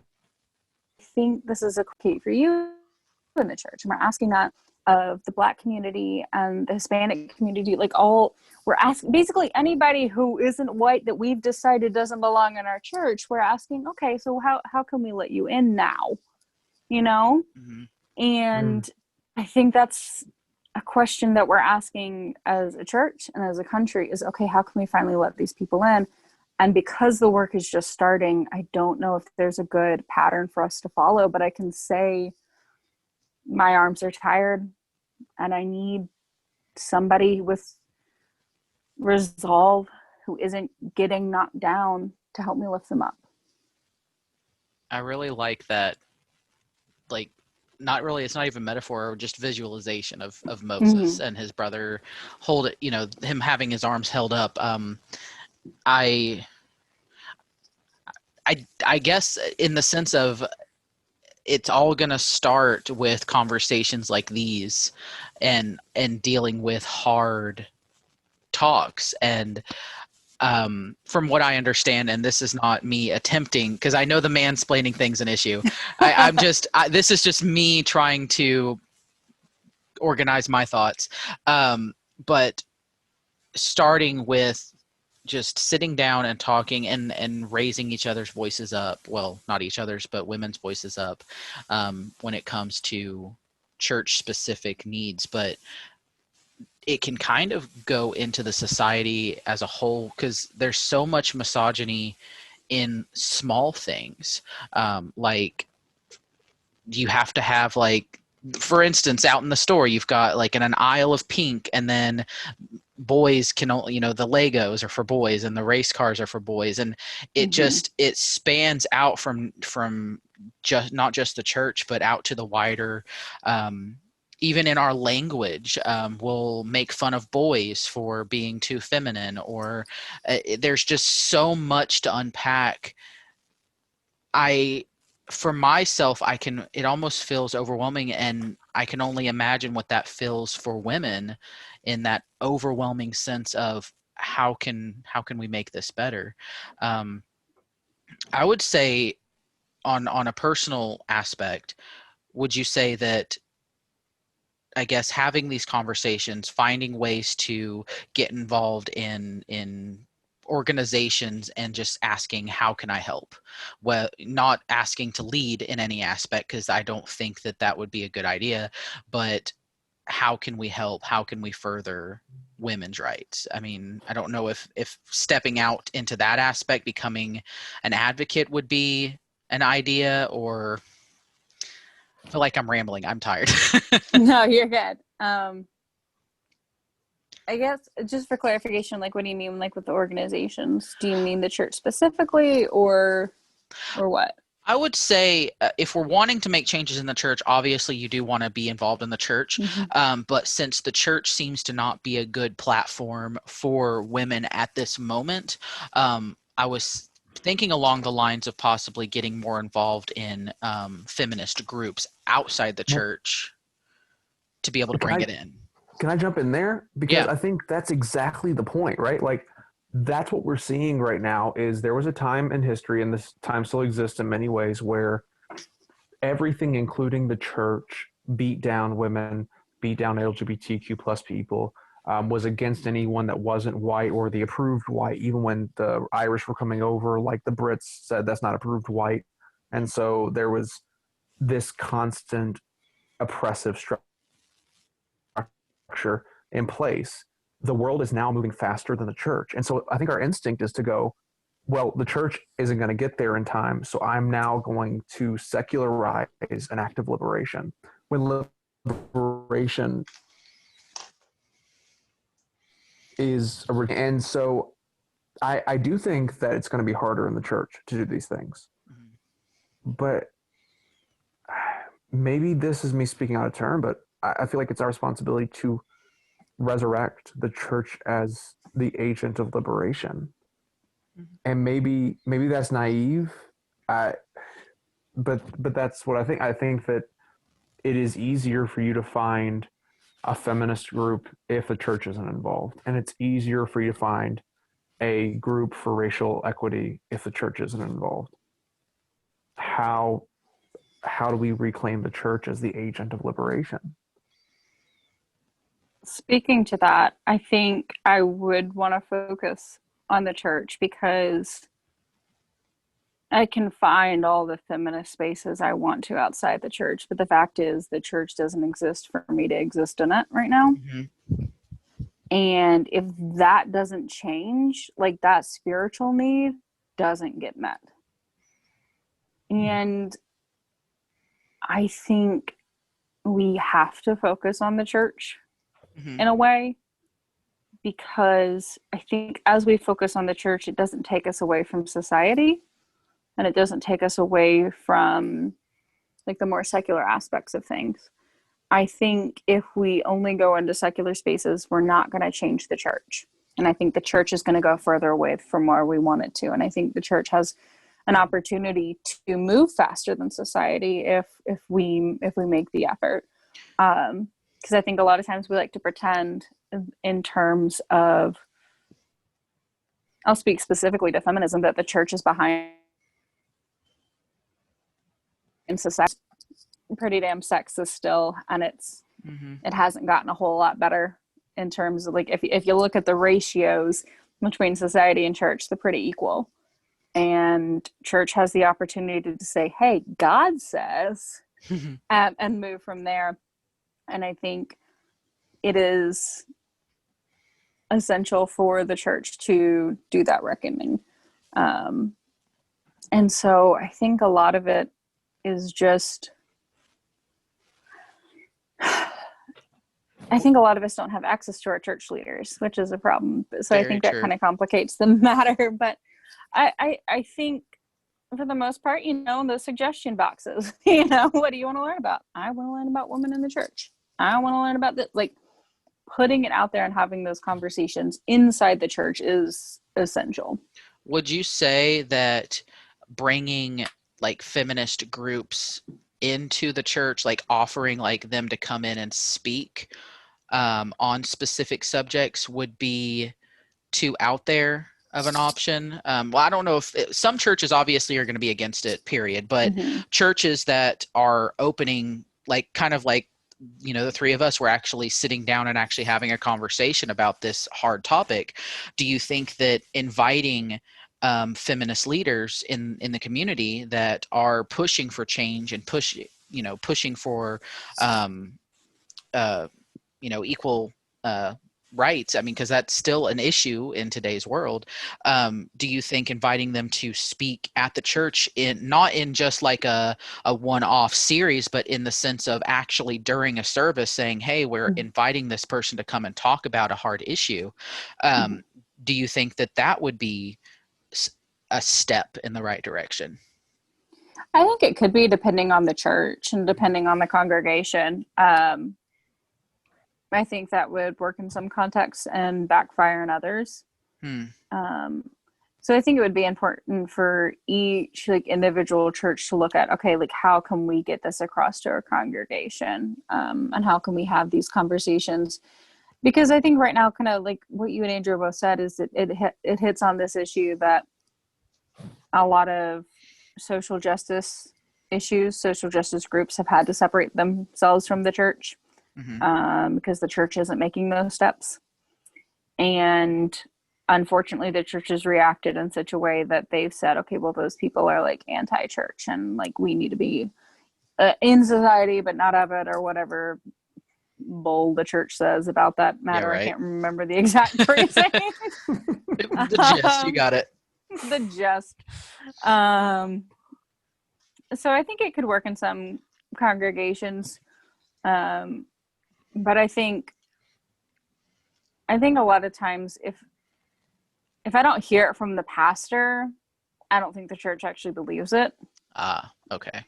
think this is a key for you in the church, and we're asking that of the Black community and the Hispanic community, like all, we're asking basically anybody who isn't white that we've decided doesn't belong in our church. We're asking, okay, so how can we let you in now? You know? Mm-hmm. And I think that's a question that we're asking as a church and as a country is, okay, how can we finally let these people in? And because the work is just starting, I don't know if there's a good pattern for us to follow, but I can say my arms are tired and I need somebody with resolve who isn't getting knocked down to help me lift them up. I really like that, like, not really, it's not even metaphor, or just visualization of Moses and his brother hold it, him having his arms held up. I guess in the sense of, it's all going to start with conversations like these and dealing with hard talks. And from what I understand, and this is not me attempting, because I know the mansplaining thing's an issue. This is just me trying to organize my thoughts. But starting with just sitting down and talking and raising each other's voices up. Well, not each other's, but women's voices up when it comes to church specific needs. But it can kind of go into the society as a whole, because there's so much misogyny in small things. Like, you have to have, like, for instance, out in the store, you've got like an aisle of pink, and then boys can only, the Legos are for boys and the race cars are for boys. And it just, it spans out from just not just the church, but out to the wider, even in our language, we'll make fun of boys for being too feminine, or there's just so much to unpack. I for myself, it almost feels overwhelming, and I can only imagine what that feels for women, in that overwhelming sense of how can we make this better. I would say, on a personal aspect, would you say that, I guess, having these conversations, finding ways to get involved in organizations, and just asking, how can I help? Well, not asking to lead in any aspect, because I don't think that would be a good idea, but how can we help? How can we further women's rights? I mean, I don't know if stepping out into that aspect, becoming an advocate, would be an idea, or I feel like I'm rambling. I'm tired. No, you're good. I guess just for clarification, like, what do you mean, like, with the organizations? Do you mean the church specifically, or what? I would say, if we're wanting to make changes in the church, obviously you do want to be involved in the church. But since the church seems to not be a good platform for women at this moment, I was thinking along the lines of possibly getting more involved in feminist groups outside the church to be able to bring it in. Can I jump in there? Because Yeah. I think that's exactly the point, right? Like, that's what we're seeing right now. Is there was a time in history, and this time still exists in many ways, where everything, including the church, beat down women, beat down LGBTQ plus people, was against anyone that wasn't white or the approved white. Even when the Irish were coming over, like, the Brits said that's not approved white. And so there was this constant oppressive structure in place. The world is now moving faster than the church. And so I think our instinct is to go, well, the church isn't going to get there in time, so I'm now going to secularize an act of liberation. When liberation is, and so I do think that it's going to be harder in the church to do these things. But maybe this is me speaking out of turn, but I feel like it's our responsibility to resurrect the church as the agent of liberation. And maybe that's naive, but that's what I think. I think that it is easier for you to find a feminist group if the church isn't involved, and it's easier for you to find a group for racial equity if the church isn't involved. How do we reclaim the church as the agent of liberation? Speaking to that, I think I would want to focus on the church, because I can find all the feminist spaces I want to outside the church, but the fact is the church doesn't exist for me to exist in it right now. And if that doesn't change, like, that spiritual need doesn't get met. And I think we have to focus on the church in a way, because I think as we focus on the church, it doesn't take us away from society, and it doesn't take us away from, like, the more secular aspects of things. I think if we only go into secular spaces, we're not going to change the church. And I think the church is going to go further away from where we want it to. And I think the church has an opportunity to move faster than society if we make the effort. Because I think a lot of times we like to pretend in terms of, I'll speak specifically to feminism, that the church is behind in society. Pretty damn sexist still, and it hasn't gotten a whole lot better in terms of, like, if you look at the ratios between society and church, they're pretty equal. And church has the opportunity to say, hey, God says, and move from there. And I think it is essential for the church to do that reckoning. And so I think a lot of it is just, I think a lot of us don't have access to our church leaders, which is a problem. So I think that kind of complicates the matter. But I think for the most part, the suggestion boxes, what do you want to learn about? I want to learn about women in the church. I want to learn about this. Like, putting it out there and having those conversations inside the church is essential. Would you say that bringing like feminist groups into the church, like offering like them to come in and speak on specific subjects would be too out there of an option. Well, I don't know if some churches obviously are going to be against it, period. But churches that are opening, like kind of like, you know, the three of us were actually sitting down and actually having a conversation about this hard topic. Do you think that inviting feminist leaders in the community that are pushing for change and pushing for equal rights, I mean, because that's still an issue in today's world, do you think inviting them to speak at the church, not in just like a one-off series, but in the sense of actually during a service saying, hey, we're inviting this person to come and talk about a hard issue, do you think that would be a step in the right direction? I think it could be, depending on the church and depending on the congregation. I think that would work in some contexts and backfire in others. So I think it would be important for each like individual church to look at, okay, like how can we get this across to our congregation, and how can we have these conversations? Because I think right now, kind of like what you and Andrew both said, is that it hits on this issue that a lot of social justice groups have had to separate themselves from the church. Because the church isn't making those steps. And unfortunately, the church has reacted in such a way that they've said, okay, well, those people are like anti-church and like we need to be in society, but not of it, or whatever bull the church says about that matter. Yeah, right. I can't remember the exact phrasing. The gist, you got it. The gist. So I think it could work in some congregations. But I think a lot of times if I don't hear it from the pastor, I don't think the church actually believes it. Okay.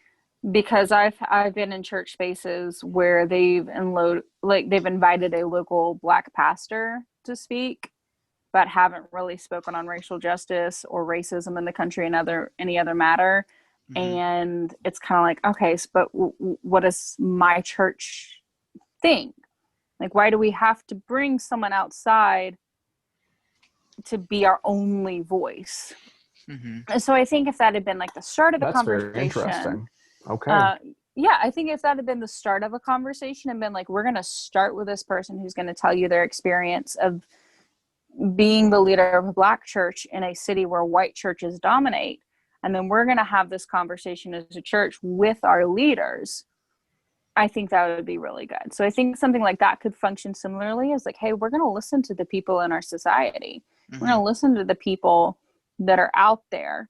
Because I've been in church spaces where they've invited a local Black pastor to speak, but haven't really spoken on racial justice or racism in the country and any other matter. And it's kind of like, okay, but what does my church think? Like, why do we have to bring someone outside to be our only voice? And so I think if that had been like the start of the conversation, very interesting. Okay. Yeah, I think if that had been the start of a conversation and been like, we're going to start with this person who's going to tell you their experience of being the leader of a Black church in a city where white churches dominate, and then we're going to have this conversation as a church with our leaders, I think that would be really good. So I think something like that could function similarly as like, hey, we're going to listen to the people in our society. We're going to listen to the people that are out there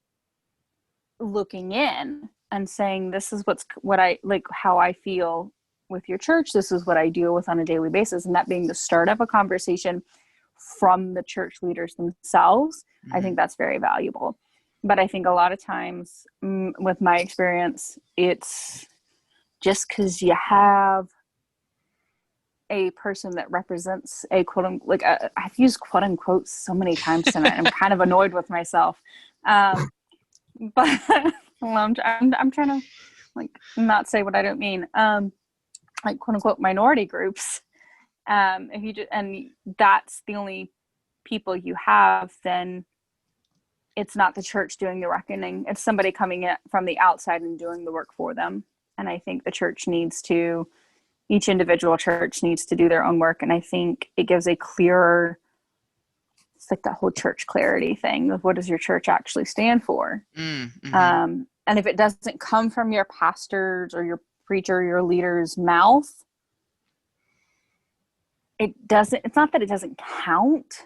looking in and saying, this is what I like, how I feel with your church. This is what I deal with on a daily basis. And that being the start of a conversation from the church leaders themselves, I think that's very valuable. But I think a lot of times, with my experience, it's just because you have a person that represents a quote unquote, like I've used quote unquote so many times tonight. I'm kind of annoyed with myself. But well, I'm trying to like not say what I don't mean. Like quote unquote minority groups. If you and that's the only people you have, then it's not the church doing the reckoning. It's somebody coming in from the outside and doing the work for them. And I think each individual church needs to do their own work. And I think it gives a clearer, it's like that whole church clarity thing of what does your church actually stand for? And if it doesn't come from your pastors or your preacher, your leader's mouth, it's not that it doesn't count,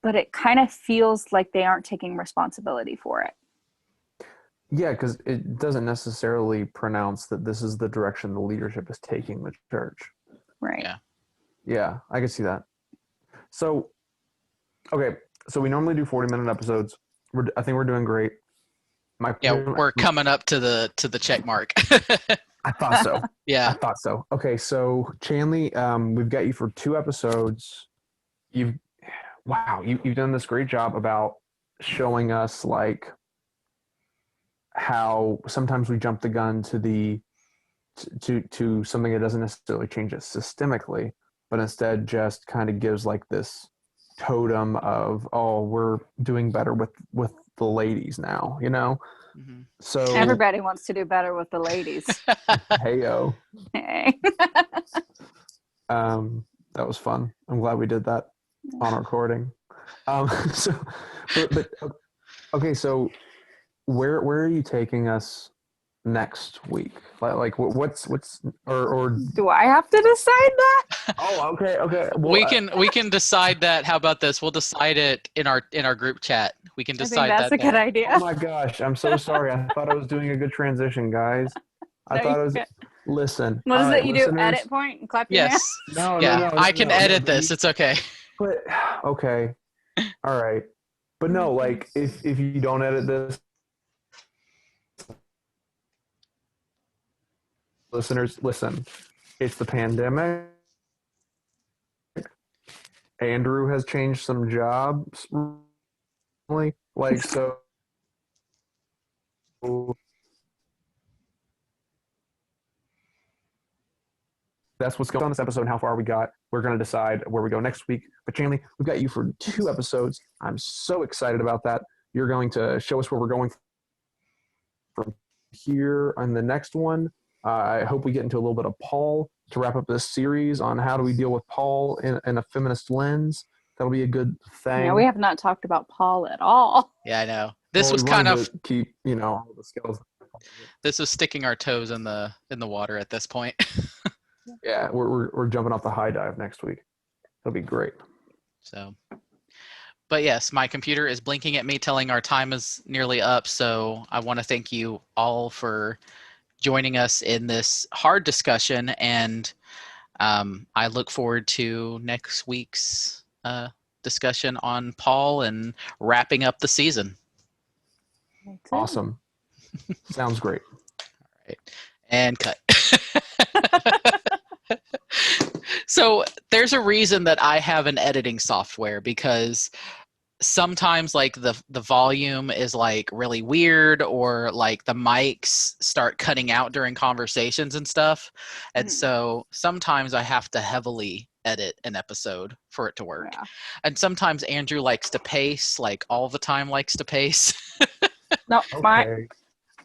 but it kind of feels like they aren't taking responsibility for it. Yeah, because it doesn't necessarily pronounce that this is the direction the leadership is taking the church. Right. Yeah, I can see that. So, okay, so we normally do 40-minute episodes. I think we're doing great. We're coming up to the check mark. I thought so. Yeah. I thought so. Okay, so Chanley, we've got you for 2 episodes. You've done this great job about showing us like how sometimes we jump the gun to something that doesn't necessarily change it systemically, but instead just kind of gives like this totem of, oh, we're doing better with the ladies now, you know? Mhm. So Everybody wants to do better with the ladies. hey-o. Hey. That was fun. I'm glad we did that on recording. So, but okay, so where are you taking us next week? Like what's or Do I have to decide that? oh, okay. Well, We can decide that. How about this? We'll decide it in our group chat. We can I think decide that's that a good there. idea. oh my gosh, I'm so sorry. I thought I was doing a good transition, guys. I No, thought you it was. can't. Listen, What all is right, it you do? listeners. Edit point and clap your hands? Yes. No, Yeah, I can edit but this. It's okay. but okay, all right, but no, like if you don't edit this, listeners, listen. It's the pandemic. Andrew has changed some jobs recently. Like so that's what's going on in this episode and how far we got. We're going to decide where we go next week. But Jamie, we've got you for 2 episodes. I'm so excited about that. You're going to show us where we're going from here on the next one. I hope we get into a little bit of Paul to wrap up this series on how do we deal with Paul in a feminist lens. That'll be a good thing. Yeah, we have not talked about Paul at all. Yeah, I know. This Well, was we kind wanted of to keep, all the skills. this was sticking our toes in the water at this point. Yeah, we're jumping off the high dive next week. That'll be great. So, but yes, my computer is blinking at me telling our time is nearly up. So I want to thank you all for joining us in this hard discussion, and I look forward to next week's discussion on Paul and wrapping up the season. Awesome. Sounds great. All right. And cut. So there's a reason that I have an editing software, because sometimes like the volume is like really weird, or like the mics start cutting out during conversations and stuff. And so sometimes I have to heavily edit an episode for it to work. Yeah. And sometimes Andrew likes to pace, like all the time likes to pace. No, Okay.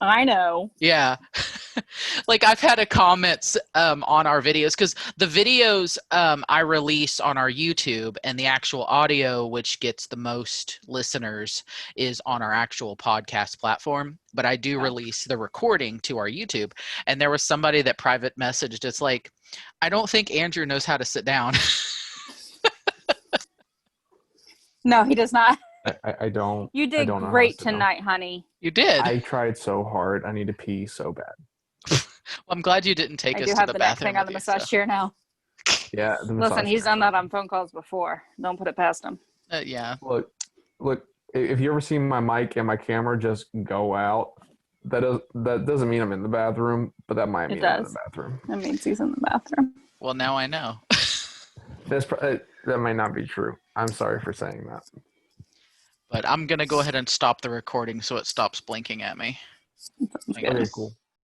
I know. Yeah. Like I've had a comments on our videos, because the videos I release on our YouTube, and the actual audio, which gets the most listeners, is on our actual podcast platform. But I do release the recording to our YouTube. And there was somebody that private messaged, it's like, I don't think Andrew knows how to sit down. No, he does not. I don't. You I did don't know how to great sit down. tonight, honey. You did. I tried so hard. I need to pee so bad. Well, I'm glad you didn't take I us do to have the the neck bathroom thing on the with you, massage chair now. Yeah. Listen, he's done that on phone calls before. Don't put it past him. yeah. Look. If you ever see my mic and my camera just go out, that doesn't mean I'm in the bathroom, but that might mean I'm in the bathroom. That means he's in the bathroom. Well, now I know. That might not be true. I'm sorry for saying that. But I'm going to go ahead and stop the recording so it stops blinking at me. Sounds I good. guess. Okay, cool.